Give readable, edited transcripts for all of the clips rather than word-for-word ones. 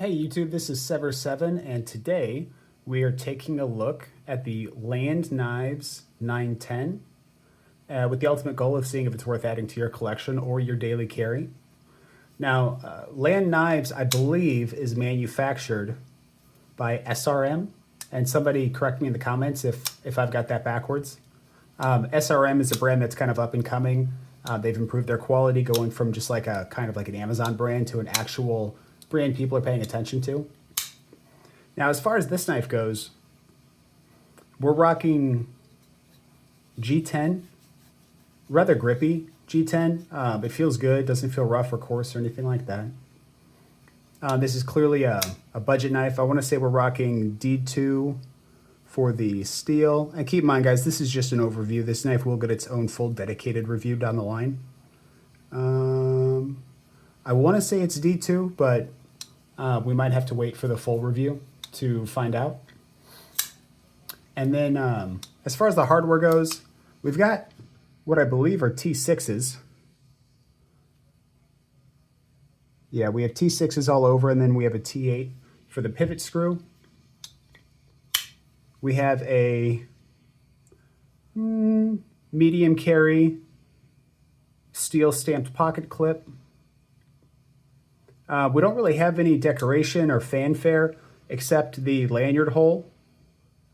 Hey YouTube, this is Sever7, and today we are taking a look at the Land Knives 910 with the ultimate goal of seeing if it's worth adding to your collection or your daily carry. Now, Land Knives, I believe, is manufactured by SRM, and somebody correct me in the comments if I've got that backwards. SRM is a brand that's kind of up and coming. They've improved their quality, going from just like a kind of like an Amazon brand to an actual brand people are paying attention to. Now, as far as this knife goes, we're rocking G10, rather grippy G10. It feels good, doesn't feel rough or coarse or anything like that. This is clearly a budget knife. I want to say we're rocking D2 for the steel. And keep in mind, guys, this is just an overview. This knife will get its own full dedicated review down the line. I want to say it's D2, but we might have to wait for the full review to find out. And then as far as the hardware goes, we've got what I believe are T6s. Yeah, we have T6s all over, and then we have a T8 for the pivot screw. We have a medium carry steel stamped pocket clip. We don't really have any decoration or fanfare except the lanyard hole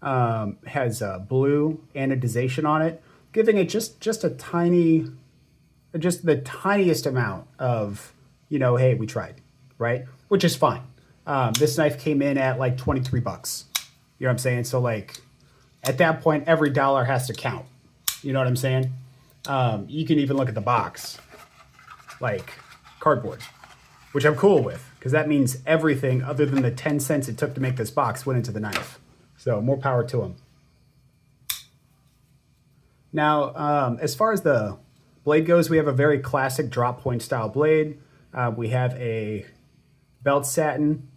has blue anodization on it, giving it just a tiny, just the tiniest amount of, you know, hey, we tried, right? Which is fine. This knife came in at like 23 bucks. You know what I'm saying? So like at that point, every dollar has to count. You know what I'm saying? You can even look at the box, like cardboard, which I'm cool with, because that means everything other than the 10 cents it took to make this box went into the knife. So more power to them. Now, as far as the blade goes, we have a very classic drop point style blade. We have a belt satin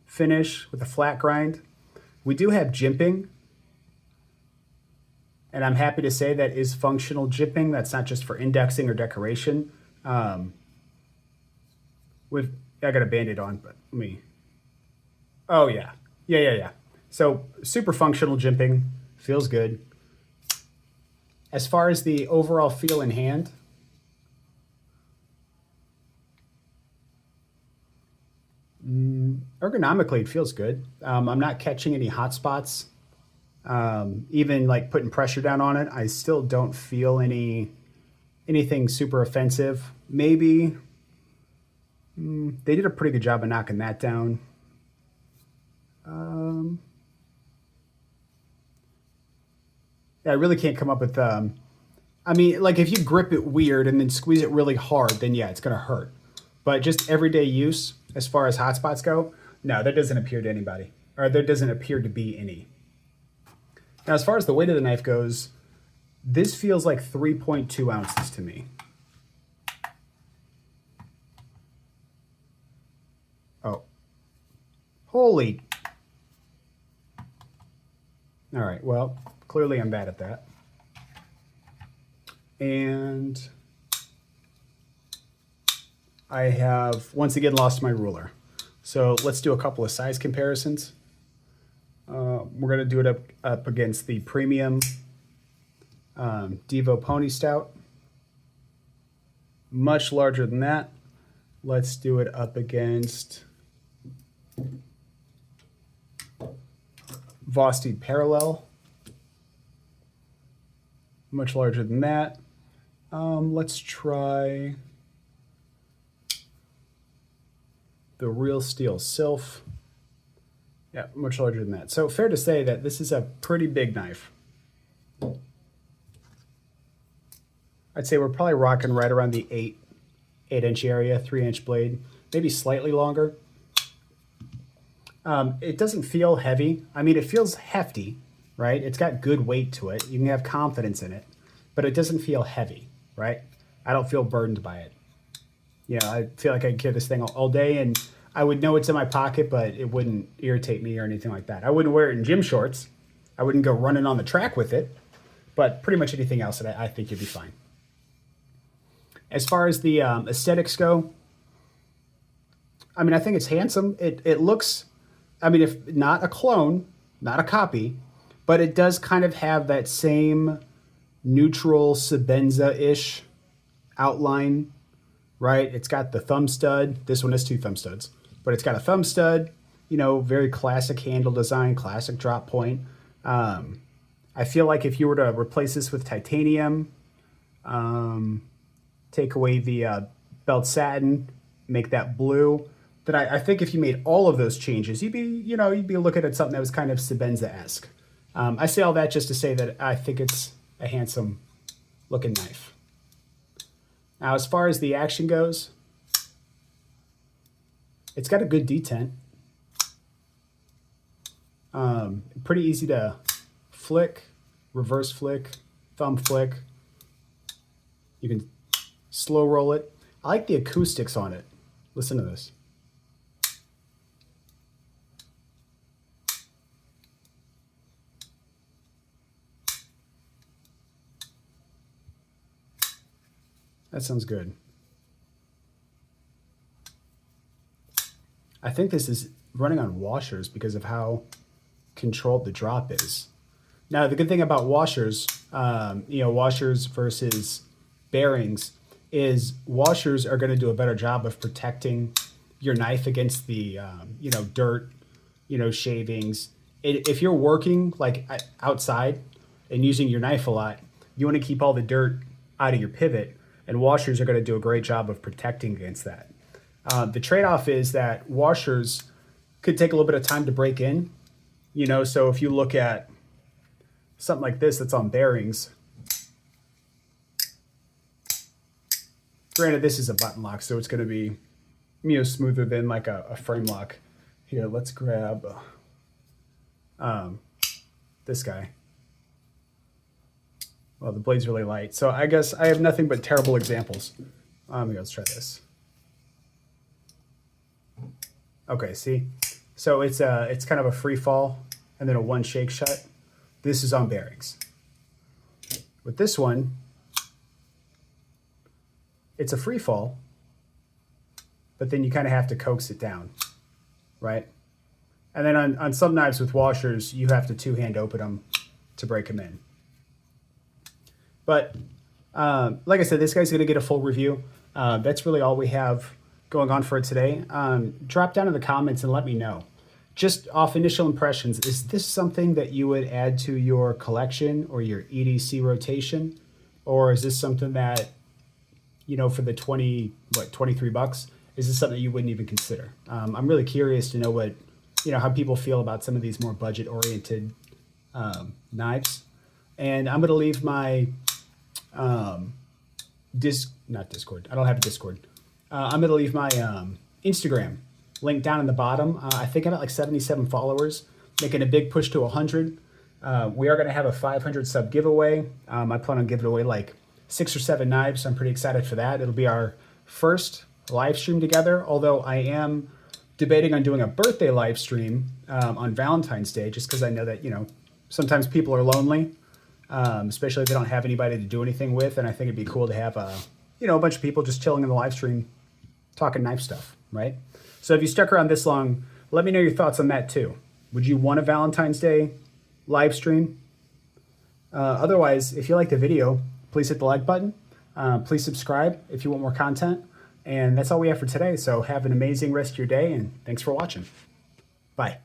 finish with a flat grind. We do have jimping, and I'm happy to say that is functional jimping. That's not just for indexing or decoration. I got a Band-Aid on, but let me. Oh yeah. So super functional jimping, feels good. As far as the overall feel in hand, ergonomically it feels good. I'm not catching any hot spots. Even like putting pressure down on it, I still don't feel anything super offensive. Maybe they did a pretty good job of knocking that down. Yeah, I really can't come up with. I mean, like if you grip it weird and then squeeze it really hard, then yeah, it's gonna hurt. But just everyday use, as far as hotspots go, no, that doesn't appear to anybody, or there doesn't appear to be any. Now, as far as the weight of the knife goes, this feels like 3.2 ounces to me. Oh, holy. All right, well, clearly I'm bad at that. And I have once again lost my ruler. So let's do a couple of size comparisons. We're gonna do it up against the premium Devo Pony Stout. Much larger than that. Let's do it up against Vosti Parallel. Much larger than that. Let's try the Real Steel Sylph. Yeah, much larger than that. So fair to say that this is a pretty big knife. I'd say we're probably rocking right around the 8-inch area, 3-inch blade, maybe slightly longer. It doesn't feel heavy. I mean, it feels hefty, right? It's got good weight to it. You can have confidence in it, but it doesn't feel heavy, right? I don't feel burdened by it. You know, I feel like I could carry this thing all day, and I would know it's in my pocket, but it wouldn't irritate me or anything like that. I wouldn't wear it in gym shorts. I wouldn't go running on the track with it, but pretty much anything else that I think you'd be fine. As far as the aesthetics go, I mean, I think it's handsome. It looks, I mean, if not a clone, not a copy, but it does kind of have that same neutral Sebenza-ish outline, right? It's got the thumb stud. This one has two thumb studs, but it's got a thumb stud, very classic handle design, classic drop point. I feel like if you were to replace this with titanium, take away the belt satin, make that blue, then I think if you made all of those changes, you'd be looking at something that was kind of Sebenza-esque. I say all that just to say that I think it's a handsome looking knife. Now, as far as the action goes, it's got a good detent. Pretty easy to flick, reverse flick, thumb flick. You can slow roll it. I like the acoustics on it. Listen to this. That sounds good. I think this is running on washers because of how controlled the drop is. Now, the good thing about washers, washers versus bearings, is washers are going to do a better job of protecting your knife against the, dirt, shavings. If you're working like outside and using your knife a lot, you want to keep all the dirt out of your pivot, and washers are going to do a great job of protecting against that. The trade-off is that washers could take a little bit of time to break in, so if you look at something like this that's on bearings, granted this is a button lock, so it's going to be smoother than like a frame lock. Here, let's grab this guy. Well, the blade's really light, so I guess I have nothing but terrible examples. Let's try this. Okay, see? So it's kind of a free fall and then a one shake shut. This is on bearings. With this one, it's a free fall, but then you kind of have to coax it down, right? And then on some knives with washers, you have to two-hand open them to break them in. But like I said, this guy's going to get a full review. That's really all we have going on for it today. Drop down in the comments and let me know. Just off initial impressions, is this something that you would add to your collection or your EDC rotation? Or is this something that, for the 23 bucks, is this something that you wouldn't even consider? I'm really curious to know what, how people feel about some of these more budget-oriented knives. And I'm going to leave my not Discord. I don't have a Discord. I'm going to leave my Instagram link down in the bottom. I think I'm at like 77 followers, making a big push to 100. We are going to have a 500 sub giveaway. I plan on giving away like 6 or 7 knives. So I'm pretty excited for that. It'll be our first live stream together, although I am debating on doing a birthday live stream on Valentine's Day, just because I know that, sometimes people are lonely, especially if they don't have anybody to do anything with. And I think it'd be cool to have a bunch of people just chilling in the live stream talking knife stuff, right? So if you stuck around this long, let me know your thoughts on that too. Would you want a Valentine's Day live stream? Otherwise, if you like the video, please hit the like button. Please subscribe if you want more content. And that's all we have for today. So have an amazing rest of your day, and thanks for watching. Bye.